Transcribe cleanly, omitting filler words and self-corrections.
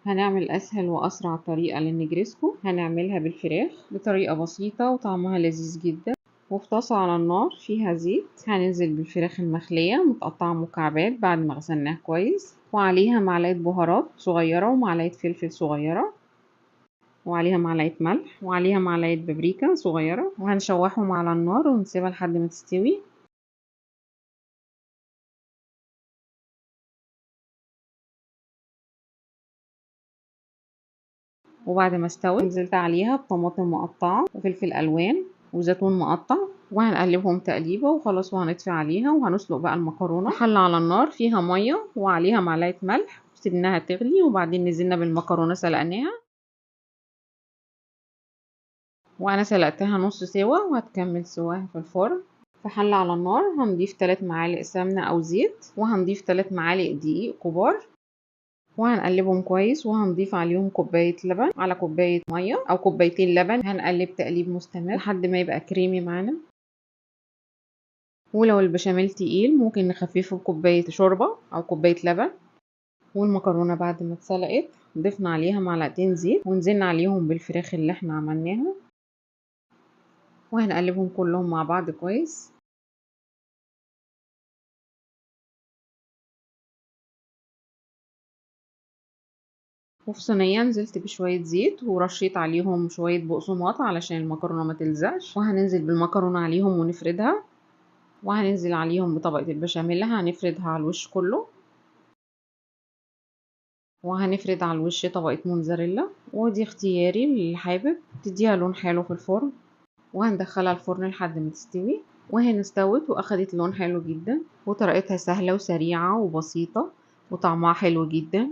هنعمل اسهل واسرع طريقة للنجريسكو. هنعملها بالفراخ بطريقة بسيطة وطعمها لذيذ جدا. وفي طاسة على النار فيها زيت هننزل بالفراخ المخلية متقطعة مكعبات بعد ما غسلناها كويس، وعليها معلقة بهارات صغيرة ومعلقة فلفل صغيرة، وعليها معلقة ملح، وعليها معلقة بابريكا صغيرة، وهنشوحهم على النار ونسيبها لحد ما تستوي. وبعد ما استوت نزلت عليها بطماطم مقطعة وفلفل ألوان وزيتون مقطع، وهنقلبهم تقليبة وخلاص، وهنطفي عليها وهنسلق بقى المكرونة. حلة على النار فيها مية وعليها معلقة ملح، سيبناها تغلي وبعدين نزلنا بالمكرونة سلقناها، وانا سلقتها نص سوا وهتكمل سواها في الفرن. في حلة على النار هنضيف 3 معالق سمنة او زيت، وهنضيف 3 معالق دقيق كبار، وهنقلبهم كويس، وهنضيف عليهم كوباية لبن على كوباية مية او كوبايتين لبن. هنقلب تقليب مستمر لحد ما يبقى كريمي معانا. ولو البشاميل تقيل ممكن نخففه بكوباية شوربة او كوباية لبن. والمكرونة بعد ما اتسلقت ضفنا عليها معلقتين زيت ونزلنا عليهم بالفراخ اللي احنا عملناها، وهنقلبهم كلهم مع بعض كويس. وفي صينية نزلت بشوية زيت ورشيت عليهم شوية بقسماط علشان المكرونة ما تلزقش، وهننزل بالمكرونة عليهم ونفردها، وهننزل عليهم بطبقة البشاميل هنفردها على الوش كله، وهنفرد على الوش طبقة موتزاريلا، ودي اختياري اللي حابب تديها لون حلو في الفرن. وهندخلها الفرن لحد ما تستوي. وهنا استوت واخدت لون حلو جدا، وطريقتها سهلة وسريعة وبسيطة وطعمها حلو جدا.